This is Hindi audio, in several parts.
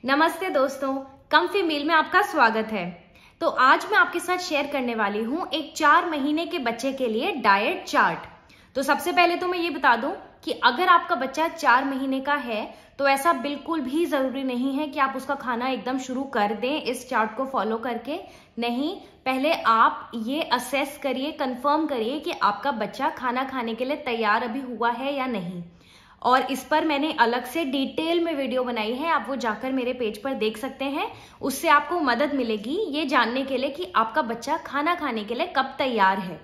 नमस्ते दोस्तों, कम्फी मील में आपका स्वागत है। तो आज मैं आपके साथ शेयर करने वाली हूँ एक 4 महीने के बच्चे के लिए डाइट चार्ट। तो सबसे पहले तो मैं ये बता दूं कि अगर आपका बच्चा 4 महीने का है तो ऐसा बिल्कुल भी जरूरी नहीं है कि आप उसका खाना एकदम शुरू कर दें इस चार्ट को फॉलो करके। नहीं, पहले आप ये असेस करिए, कंफर्म करिए कि आपका बच्चा खाना खाने के लिए तैयार अभी हुआ है या नहीं। और इस पर मैंने अलग से डिटेल में वीडियो बनाई है, आप वो जाकर मेरे पेज पर देख सकते हैं। उससे आपको मदद मिलेगी ये जानने के लिए कि आपका बच्चा खाना खाने के लिए कब तैयार है।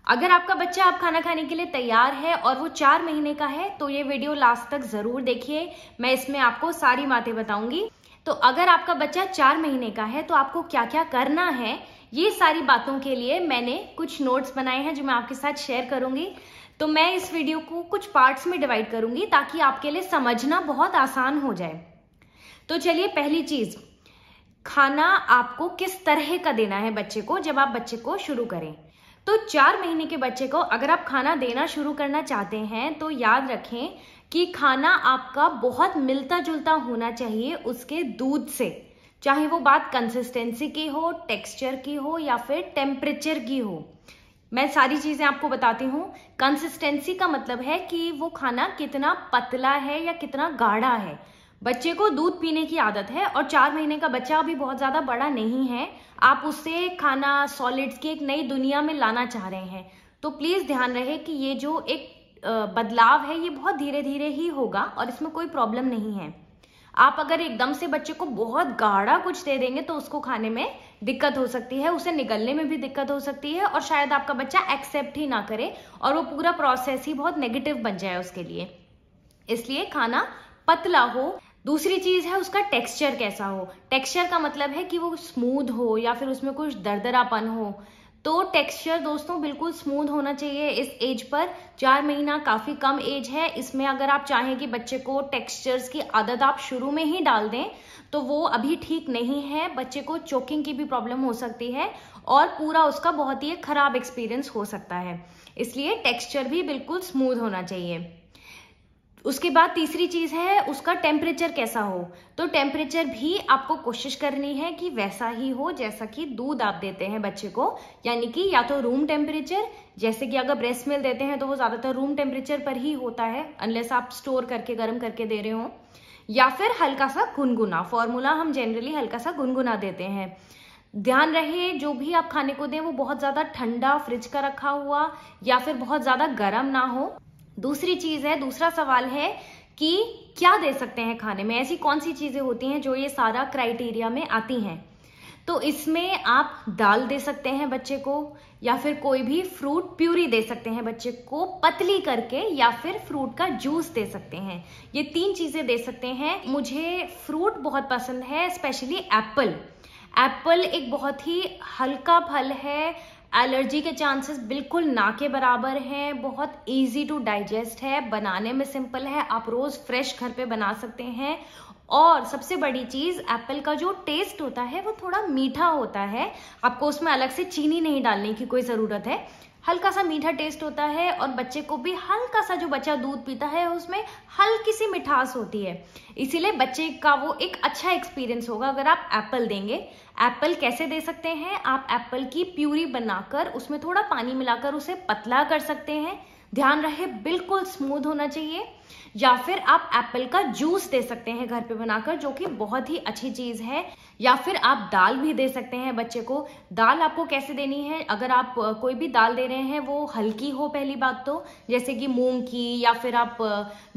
अगर आपका बच्चा अब खाना खाने के लिए तैयार है और वो 4 महीने का है तो ये वीडियो लास्ट तक जरूर देखिए, मैं इसमें आपको सारी बातें बताऊंगी। तो अगर आपका बच्चा 4 महीने का है तो आपको क्या क्या करना है, ये सारी बातों के लिए मैंने कुछ नोट्स बनाए हैं जो मैं आपके साथ शेयर करूंगी। तो मैं इस वीडियो को कुछ पार्ट्स में डिवाइड करूंगी ताकि आपके लिए समझना बहुत आसान हो जाए। तो चलिए, पहली चीज, खाना आपको किस तरह का देना है बच्चे को जब आप बच्चे को शुरू करें। तो 4 महीने के बच्चे को अगर आप खाना देना शुरू करना चाहते हैं तो याद रखें कि खाना आपका बहुत मिलता जुलता होना चाहिए उसके दूध से, चाहे वो बात कंसिस्टेंसी की हो, टेक्सचर की हो या फिर टेम्परेचर की हो। मैं सारी चीजें आपको बताती हूँ। कंसिस्टेंसी का मतलब है कि वो खाना कितना पतला है या कितना गाढ़ा है। बच्चे को दूध पीने की आदत है और 4 महीने का बच्चा अभी बहुत ज्यादा बड़ा नहीं है, आप उससे खाना सॉलिड्स की एक नई दुनिया में लाना चाह रहे हैं। तो प्लीज ध्यान रहे कि ये जो एक बदलाव है ये बहुत धीरे धीरे ही होगा और इसमें कोई प्रॉब्लम नहीं है। आप अगर एकदम से बच्चे को बहुत गाढ़ा कुछ दे देंगे तो उसको खाने में दिक्कत हो सकती है, उसे निगलने में भी दिक्कत हो सकती है और शायद आपका बच्चा एक्सेप्ट ही ना करे और वो पूरा प्रोसेस ही बहुत नेगेटिव बन जाए उसके लिए। इसलिए खाना पतला हो। दूसरी चीज है उसका टेक्सचर कैसा हो। टेक्सचर का मतलब है कि वो स्मूथ हो या फिर उसमें कुछ दरदरापन हो। तो टेक्सचर दोस्तों बिल्कुल स्मूथ होना चाहिए इस एज पर। 4 महीना काफी कम एज है, इसमें अगर आप चाहें कि बच्चे को टेक्सचर्स की आदत आप शुरू में ही डाल दें तो वो अभी ठीक नहीं है। बच्चे को चोकिंग की भी प्रॉब्लम हो सकती है और पूरा उसका बहुत ही खराब एक्सपीरियंस हो सकता है। इसलिए टेक्सचर भी बिल्कुल स्मूथ होना चाहिए। उसके बाद तीसरी चीज है उसका टेम्परेचर कैसा हो। तो टेम्परेचर भी आपको कोशिश करनी है कि वैसा ही हो जैसा कि दूध आप देते हैं बच्चे को, यानी कि या तो रूम टेम्परेचर, जैसे कि अगर ब्रेस्ट मिल्क देते हैं तो वो ज्यादातर रूम टेम्परेचर पर ही होता है अनलेस आप स्टोर करके गर्म करके दे रहे हो, या फिर हल्का सा गुनगुना। फॉर्मूला हम जनरली हल्का सा गुनगुना देते हैं। ध्यान रहे जो भी आप खाने को दें वो बहुत ज्यादा ठंडा फ्रिज का रखा हुआ या फिर बहुत ज्यादा गर्म ना हो। दूसरी चीज है, दूसरा सवाल है कि क्या दे सकते हैं खाने में, ऐसी कौन सी चीजें होती हैं जो ये सारा क्राइटेरिया में आती हैं। तो इसमें आप दाल दे सकते हैं बच्चे को, या फिर कोई भी फ्रूट प्यूरी दे सकते हैं बच्चे को पतली करके, या फिर फ्रूट का जूस दे सकते हैं। ये 3 चीजें दे सकते हैं। मुझे फ्रूट बहुत पसंद है, स्पेशली एप्पल। एप्पल एक बहुत ही हल्का फल है, एलर्जी के चांसेस बिल्कुल ना के बराबर हैं, बहुत इजी टू डाइजेस्ट है, बनाने में सिंपल है, आप रोज फ्रेश घर पे बना सकते हैं। और सबसे बड़ी चीज, एप्पल का जो टेस्ट होता है वो थोड़ा मीठा होता है, आपको उसमें अलग से चीनी नहीं डालने की कोई जरूरत है। हल्का सा मीठा टेस्ट होता है और बच्चे को भी हल्का सा, जो बच्चा दूध पीता है उसमें हल्की सी मिठास होती है, इसीलिए बच्चे का वो एक अच्छा एक्सपीरियंस होगा अगर आप एप्पल देंगे। एप्पल कैसे दे सकते हैं, आप एप्पल की प्यूरी बनाकर उसमें थोड़ा पानी मिलाकर उसे पतला कर सकते हैं, ध्यान रहे बिल्कुल स्मूथ होना चाहिए। या फिर आप एप्पल का जूस दे सकते हैं घर पे बनाकर, जो कि बहुत ही अच्छी चीज है। या फिर आप दाल भी दे सकते हैं बच्चे को। दाल आपको कैसे देनी है, अगर आप कोई भी दाल दे रहे हैं वो हल्की हो पहली बात तो, जैसे कि मूंग की, या फिर आप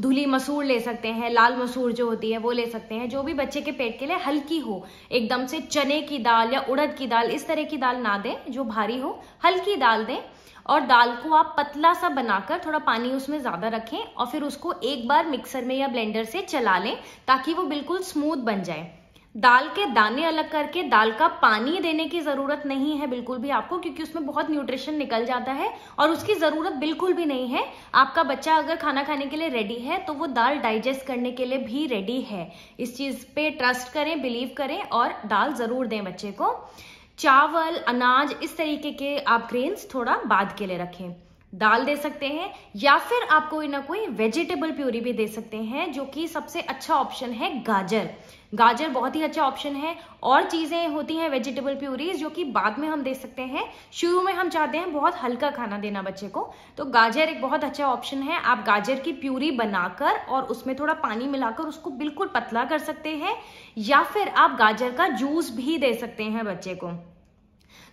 धुली मसूर ले सकते हैं, लाल मसूर जो होती है वो ले सकते हैं, जो भी बच्चे के पेट के लिए हल्की हो। एकदम से चने की दाल या उड़द की दाल, इस तरह की दाल ना दें जो भारी हो, हल्की दाल दें। और दाल को आप पतला सा बनाकर थोड़ा पानी उसमें ज्यादा रखें और फिर उसको एक बार मिक्सर में या ब्लेंडर से चला लें ताकि वो बिल्कुल स्मूथ बन जाए। दाल के दाने अलग करके दाल का पानी देने की जरूरत नहीं है बिल्कुल भी आपको, क्योंकि उसमें बहुत न्यूट्रिशन निकल जाता है और उसकी जरूरत बिल्कुल भी नहीं है। आपका बच्चा अगर खाना खाने के लिए रेडी है तो वो दाल डाइजेस्ट करने के लिए भी रेडी है। इस चीज पे ट्रस्ट करें, बिलीव करें और दाल जरूर दें बच्चे को। चावल, अनाज, इस तरीके के आप ग्रेन्स थोड़ा बाद के लिए रखें। दाल दे सकते हैं, या फिर आप कोई ना कोई वेजिटेबल प्यूरी भी दे सकते हैं, जो कि सबसे अच्छा ऑप्शन है गाजर। गाजर बहुत ही अच्छा ऑप्शन है। और चीजें होती हैं वेजिटेबल प्यूरीज जो कि बाद में हम दे सकते हैं, शुरू में हम चाहते हैं बहुत हल्का खाना देना बच्चे को, तो गाजर एक बहुत अच्छा ऑप्शन है। आप गाजर की प्यूरी बनाकर और उसमें थोड़ा पानी मिलाकर उसको बिल्कुल पतला कर सकते हैं, या फिर आप गाजर का जूस भी दे सकते हैं बच्चे को।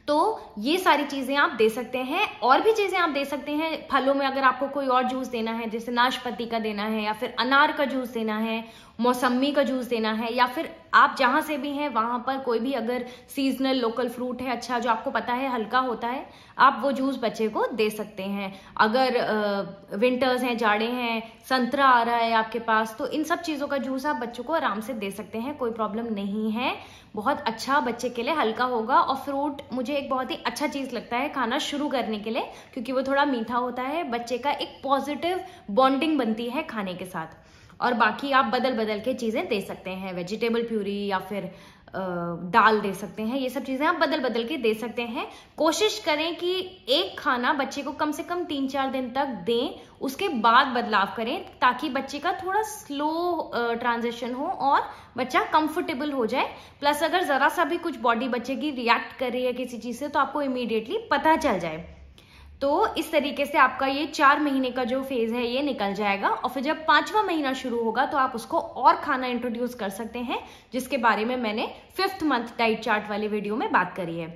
तो ये सारी चीजें आप दे सकते हैं। और भी चीजें आप दे सकते हैं फलों में, अगर आपको कोई और जूस देना है, जैसे नाशपाती का देना है, या फिर अनार का जूस देना है, मौसम्मी का जूस देना है, या फिर आप जहां से भी हैं वहां पर कोई भी अगर सीजनल लोकल फ्रूट है अच्छा, जो आपको पता है हल्का होता है, आप वो जूस बच्चे को दे सकते हैं। अगर विंटर्स हैं, जाड़े हैं, संतरा आ रहा है आपके पास, तो इन सब चीजों का जूस आप बच्चों को आराम से दे सकते हैं, कोई प्रॉब्लम नहीं है। बहुत अच्छा बच्चे के लिए हल्का होगा। और फ्रूट मुझे एक बहुत ही अच्छा चीज लगता है खाना शुरू करने के लिए, क्योंकि वो थोड़ा मीठा होता है, बच्चे का एक पॉजिटिव बॉन्डिंग बनती है खाने के साथ। और बाकी आप बदल बदल के चीजें दे सकते हैं, वेजिटेबल प्यूरी या फिर दाल दे सकते हैं, ये सब चीजें आप बदल बदल के दे सकते हैं। कोशिश करें कि एक खाना बच्चे को कम से कम 3-4 दिन तक दें, उसके बाद बदलाव करें, ताकि बच्चे का थोड़ा स्लो ट्रांजिशन हो और बच्चा कंफर्टेबल हो जाए। प्लस अगर जरा सा भी कुछ बॉडी बच्चे की रिएक्ट कर रही है किसी चीज से, तो आपको इमीडिएटली पता चल जाए। तो इस तरीके से आपका ये 4 महीने का जो फेज है ये निकल जाएगा। और फिर जब 5वां महीना शुरू होगा तो आप उसको और खाना इंट्रोड्यूस कर सकते हैं, जिसके बारे में मैंने 5th मंथ डाइट चार्ट वाले वीडियो में बात करी है।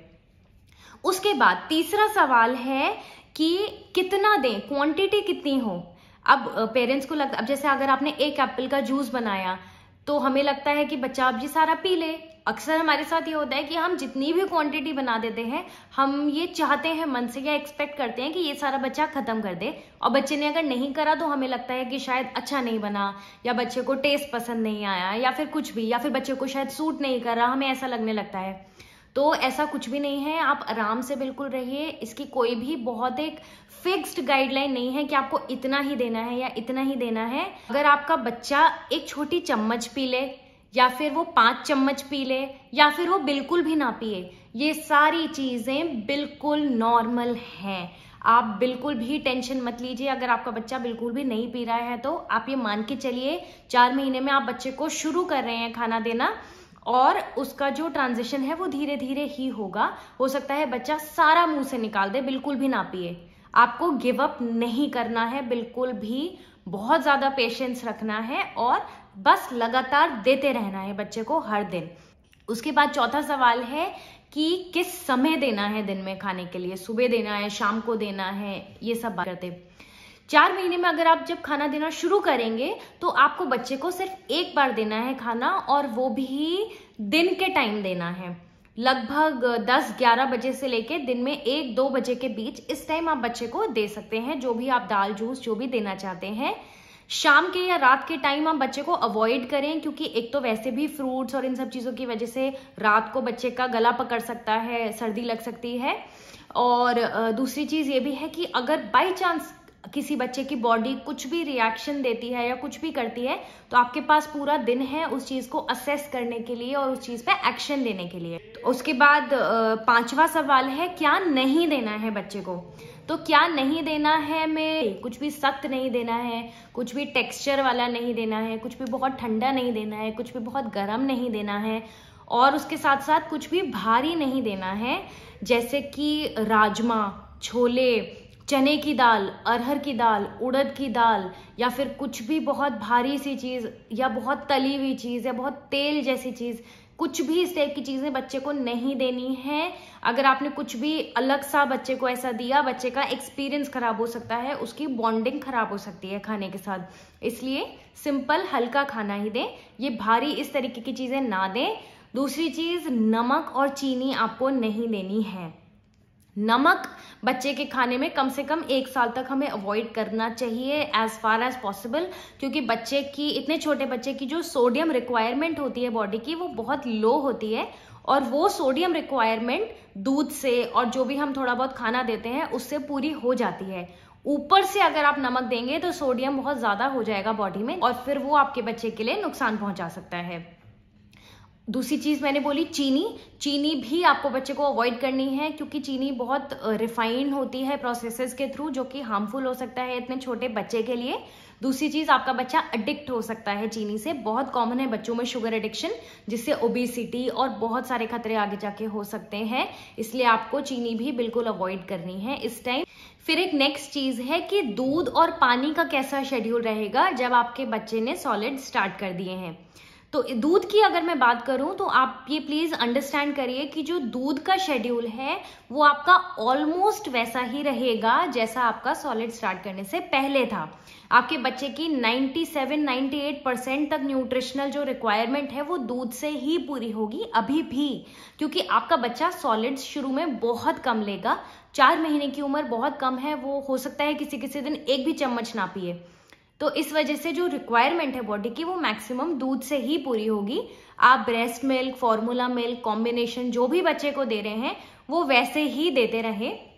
उसके बाद तीसरा सवाल है कि कितना दें, क्वांटिटी कितनी हो। अब पेरेंट्स को लगता, अब जैसे अगर आपने 1 एप्पल का जूस बनाया तो हमें लगता है कि बच्चा अब ये सारा पी ले। अक्सर हमारे साथ ये होता है कि हम जितनी भी क्वांटिटी बना देते हैं, हम ये चाहते हैं मन से या एक्सपेक्ट करते हैं कि ये सारा बच्चा खत्म कर दे, और बच्चे ने अगर नहीं करा तो हमें लगता है कि शायद अच्छा नहीं बना, या बच्चे को टेस्ट पसंद नहीं आया, या फिर कुछ भी, या फिर बच्चे को शायद सूट नहीं कर रहा, हमें ऐसा लगने लगता है। तो ऐसा कुछ भी नहीं है, आप आराम से बिल्कुल रहिए। इसकी कोई भी बहुत एक फिक्स्ड गाइडलाइन नहीं है कि आपको इतना ही देना है या इतना ही देना है। अगर आपका बच्चा एक छोटी चम्मच पी ले, या फिर वो 5 चम्मच पी ले, या फिर वो बिल्कुल भी ना पिए, ये सारी चीजें बिल्कुल नॉर्मल हैं। आप बिल्कुल भी टेंशन मत लीजिए। अगर आपका बच्चा बिल्कुल भी नहीं पी रहा है तो आप ये मान के चलिए 4 महीने में आप बच्चे को शुरू कर रहे हैं खाना देना, और उसका जो ट्रांजिशन है वो धीरे धीरे ही होगा। हो सकता है बच्चा सारा मुंह से निकाल दे, बिल्कुल भी ना पिए। आपको गिव अप नहीं करना है बिल्कुल भी, बहुत ज्यादा पेशेंस रखना है और बस लगातार देते रहना है बच्चे को हर दिन। उसके बाद चौथा सवाल है कि किस समय देना है दिन में खाने के लिए, सुबह देना है, शाम को देना है, ये सब बात करते। 4 महीने में अगर आप जब खाना देना शुरू करेंगे तो आपको बच्चे को सिर्फ एक बार देना है खाना, और वो भी दिन के टाइम देना है। लगभग 10-11 बजे से लेके दिन में 1-2 बजे के बीच, इस टाइम आप बच्चे को दे सकते हैं जो भी आप दाल, जूस जो भी देना चाहते हैं। शाम के या रात के टाइम आप बच्चे को अवॉइड करें, क्योंकि एक तो वैसे भी फ्रूट्स और इन सब चीजों की वजह से रात को बच्चे का गला पकड़ सकता है, सर्दी लग सकती है। और दूसरी चीज ये भी है कि अगर बाय चांस किसी बच्चे की बॉडी कुछ भी रिएक्शन देती है या कुछ भी करती है, तो आपके पास पूरा दिन है उस चीज को असेस करने के लिए और उस चीज पे एक्शन लेने के लिए। तो उसके बाद 5वां सवाल है क्या नहीं देना है बच्चे को। तो क्या नहीं देना है में कुछ भी सख्त नहीं देना है, कुछ भी टेक्सचर वाला नहीं देना है, कुछ भी बहुत ठंडा नहीं देना है, कुछ भी बहुत गर्म नहीं देना है, और उसके साथ साथ कुछ भी भारी नहीं देना है, जैसे कि राजमा, छोले, चने की दाल, अरहर की दाल, उड़द की दाल, या फिर कुछ भी बहुत भारी सी चीज, या बहुत तली हुई चीज, या बहुत तेल जैसी चीज, कुछ भी इस टाइप की चीजें बच्चे को नहीं देनी है। अगर आपने कुछ भी अलग सा बच्चे को ऐसा दिया, बच्चे का एक्सपीरियंस खराब हो सकता है, उसकी बॉन्डिंग खराब हो सकती है खाने के साथ। इसलिए सिंपल हल्का खाना ही दें, ये भारी इस तरीके की चीजें ना दें। दूसरी चीज, नमक और चीनी आपको नहीं देनी है। नमक बच्चे के खाने में कम से कम 1 साल तक हमें अवॉइड करना चाहिए एज फार एज पॉसिबल, क्योंकि बच्चे की, इतने छोटे बच्चे की जो सोडियम रिक्वायरमेंट होती है बॉडी की, वो बहुत लो होती है, और वो सोडियम रिक्वायरमेंट दूध से और जो भी हम थोड़ा बहुत खाना देते हैं उससे पूरी हो जाती है। ऊपर से अगर आप नमक देंगे तो सोडियम बहुत ज्यादा हो जाएगा बॉडी में, और फिर वो आपके बच्चे के लिए नुकसान पहुंचा सकता है। दूसरी चीज मैंने बोली चीनी भी आपको बच्चे को अवॉइड करनी है, क्योंकि चीनी बहुत रिफाइंड होती है प्रोसेसेस के थ्रू, जो कि हार्मफुल हो सकता है इतने छोटे बच्चे के लिए। दूसरी चीज, आपका बच्चा एडिक्ट हो सकता है चीनी से। बहुत कॉमन है बच्चों में शुगर एडिक्शन, जिससे ओबेसिटी और बहुत सारे खतरे आगे जाके हो सकते हैं, इसलिए आपको चीनी भी बिल्कुल अवॉइड करनी है इस टाइम। फिर एक नेक्स्ट चीज है कि दूध और पानी का कैसा शेड्यूल रहेगा जब आपके बच्चे ने सॉलिड स्टार्ट कर दिए हैं। तो दूध की अगर मैं बात करूं तो आप ये प्लीज अंडरस्टैंड करिए कि जो दूध का शेड्यूल है वो आपका ऑलमोस्ट वैसा ही रहेगा जैसा आपका सॉलिड स्टार्ट करने से पहले था। आपके बच्चे की 97-98% तक न्यूट्रिशनल जो रिक्वायरमेंट है वो दूध से ही पूरी होगी अभी भी, क्योंकि आपका बच्चा सॉलिड्स शुरू में बहुत कम लेगा। 4 महीने की उम्र बहुत कम है, वो हो सकता है किसी किसी दिन एक भी चम्मच ना पिए। तो इस वजह से जो रिक्वायरमेंट है बॉडी की वो मैक्सिमम दूध से ही पूरी होगी। आप breast milk, formula milk combination जो भी बच्चे को दे रहे हैं वो वैसे ही देते रहे।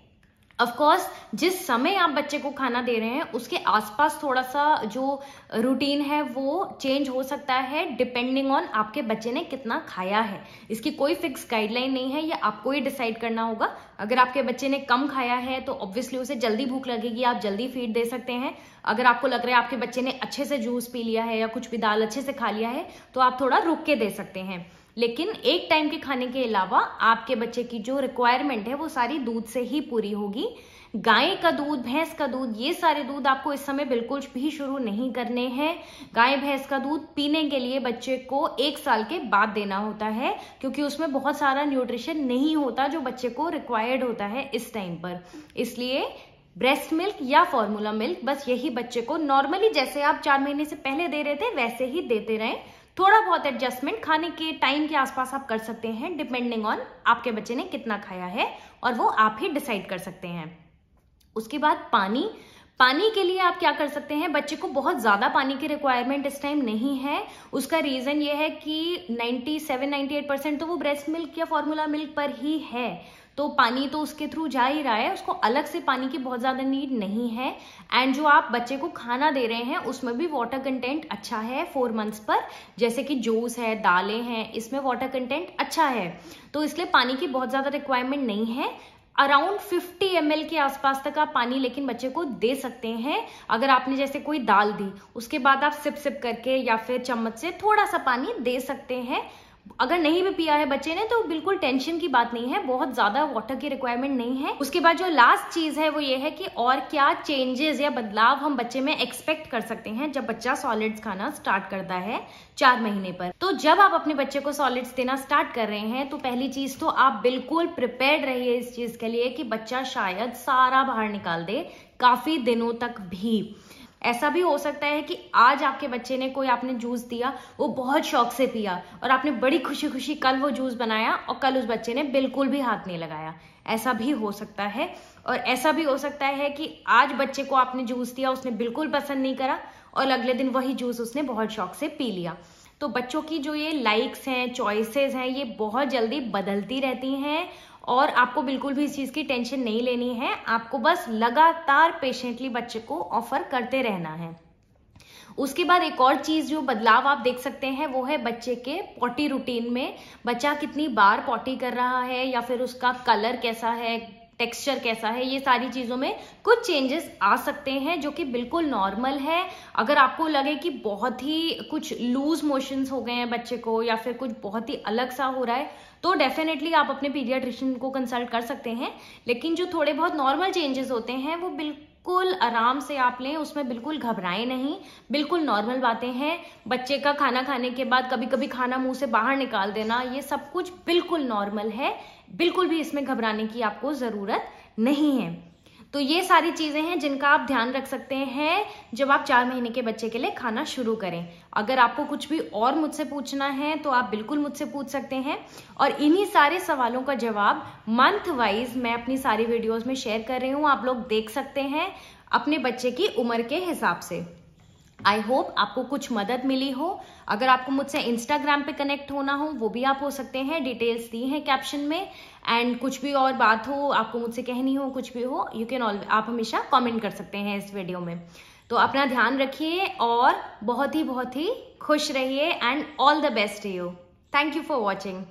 ऑफ कोर्स जिस समय आप बच्चे को खाना दे रहे हैं उसके आसपास थोड़ा सा जो रूटीन है वो चेंज हो सकता है डिपेंडिंग ऑन आपके बच्चे ने कितना खाया है। इसकी कोई फिक्स गाइडलाइन नहीं है, ये आपको ही डिसाइड करना होगा। अगर आपके बच्चे ने कम खाया है तो ऑब्वियसली उसे जल्दी भूख लगेगी, आप जल्दी फीड दे सकते हैं। अगर आपको लग रहा है आपके बच्चे ने अच्छे से जूस पी लिया है या कुछ भी दाल अच्छे से खा लिया है तो आप थोड़ा रुक के दे सकते हैं। लेकिन एक टाइम के खाने के अलावा आपके बच्चे की जो रिक्वायरमेंट है वो सारी दूध से ही पूरी होगी। गाय का दूध, भैंस का दूध, ये सारे दूध आपको इस समय बिल्कुल भी शुरू नहीं करने हैं। गाय भैंस का दूध पीने के लिए बच्चे को 1 साल के बाद देना होता है, क्योंकि उसमें बहुत सारा न्यूट्रिशन नहीं होता जो बच्चे को रिक्वायर्ड होता है इस टाइम पर। इसलिए ब्रेस्ट मिल्क या फॉर्मूला मिल्क, बस यही बच्चे को नॉर्मली जैसे आप 4 महीने से पहले दे रहे थे वैसे ही देते रहें। थोड़ा बहुत एडजस्टमेंट खाने के टाइम के आसपास आप कर सकते हैं डिपेंडिंग ऑन आपके बच्चे ने कितना खाया है, और वो आप ही डिसाइड कर सकते हैं। उसके बाद पानी के लिए आप क्या कर सकते हैं, बच्चे को बहुत ज्यादा पानी की रिक्वायरमेंट इस टाइम नहीं है। उसका रीजन ये है कि 97-98% तो वो ब्रेस्ट मिल्क या फॉर्मूला मिल्क पर ही है, तो पानी तो उसके थ्रू जा ही रहा है, उसको अलग से पानी की बहुत ज्यादा नीड नहीं है। एंड जो आप बच्चे को खाना दे रहे हैं उसमें भी वाटर कंटेंट अच्छा है 4 मंथ्स पर, जैसे कि जूस है, दालें हैं, इसमें वाटर कंटेंट अच्छा है, तो इसलिए पानी की बहुत ज्यादा रिक्वायरमेंट नहीं है। अराउंड 50 ml के आसपास तक आप पानी लेकिन बच्चे को दे सकते हैं। अगर आपने जैसे कोई दाल दी उसके बाद आप सिप करके या फिर चम्मच से थोड़ा सा पानी दे सकते हैं। अगर नहीं भी पिया है बच्चे ने तो बिल्कुल टेंशन की बात नहीं है, बहुत ज्यादा वाटर की रिक्वायरमेंट नहीं है। उसके बाद जो लास्ट चीज है वो ये है कि और क्या चेंजेस या बदलाव हम बच्चे में एक्सपेक्ट कर सकते हैं जब बच्चा सॉलिड्स खाना स्टार्ट करता है 4 महीने पर। तो जब आप अपने बच्चे को सॉलिड्स देना स्टार्ट कर रहे हैं तो पहली चीज तो आप बिल्कुल प्रिपेयर्ड रहिए इस चीज के लिए कि बच्चा शायद सारा बाहर निकाल दे काफी दिनों तक भी। ऐसा भी हो सकता है कि आज आपके बच्चे ने, कोई आपने जूस दिया, वो बहुत शौक से पिया और आपने बड़ी खुशी खुशी कल वो जूस बनाया और कल उस बच्चे ने बिल्कुल भी हाथ नहीं लगाया। ऐसा भी हो सकता है। और ऐसा भी हो सकता है कि आज बच्चे को आपने जूस दिया, उसने बिल्कुल पसंद नहीं करा और अगले दिन वही जूस उसने बहुत शौक से पी लिया। तो बच्चों की जो ये लाइक्स हैं, चॉइसेस हैं, ये बहुत जल्दी बदलती रहती हैं और आपको बिल्कुल भी इस चीज की टेंशन नहीं लेनी है। आपको बस लगातार पेशेंटली बच्चे को ऑफर करते रहना है। उसके बाद एक और चीज जो बदलाव आप देख सकते हैं वो है बच्चे के पॉटी रूटीन में। बच्चा कितनी बार पॉटी कर रहा है या फिर उसका कलर कैसा है, टेक्सचर कैसा है, ये सारी चीजों में कुछ चेंजेस आ सकते हैं जो कि बिल्कुल नॉर्मल है। अगर आपको लगे कि बहुत ही कुछ लूज मोशंस हो गए हैं बच्चे को या फिर कुछ बहुत ही अलग सा हो रहा है तो डेफिनेटली आप अपने पीडियाट्रिशियन को कंसल्ट कर सकते हैं। लेकिन जो थोड़े बहुत नॉर्मल चेंजेस होते हैं वो बिल्कुल आराम से आप लें, उसमें बिल्कुल घबराएं नहीं, बिल्कुल नॉर्मल बातें हैं। बच्चे का खाना खाने के बाद कभी कभी खाना मुंह से बाहर निकाल देना, ये सब कुछ बिल्कुल नॉर्मल है, बिल्कुल भी इसमें घबराने की आपको जरूरत नहीं है। तो ये सारी चीजें हैं जिनका आप ध्यान रख सकते हैं जब आप 4 महीने के बच्चे के लिए खाना शुरू करें। अगर आपको कुछ भी और मुझसे पूछना है तो आप बिल्कुल मुझसे पूछ सकते हैं और इन्हीं सारे सवालों का जवाब मंथ वाइज मैं अपनी सारी वीडियोस में शेयर कर रही हूँ, आप लोग देख सकते हैं अपने बच्चे की उम्र के हिसाब से। आई होप आपको कुछ मदद मिली हो। अगर आपको मुझसे इंस्टाग्राम पे कनेक्ट होना हो वो भी आप हो सकते हैं, डिटेल्स दी हैं कैप्शन में। एंड कुछ भी और बात हो, आपको मुझसे कहनी हो, कुछ भी हो, यू कैन ऑलवेज, आप हमेशा कमेंट कर सकते हैं इस वीडियो में। तो अपना ध्यान रखिए और बहुत ही खुश रहिए and all the best to you. Thank you for watching.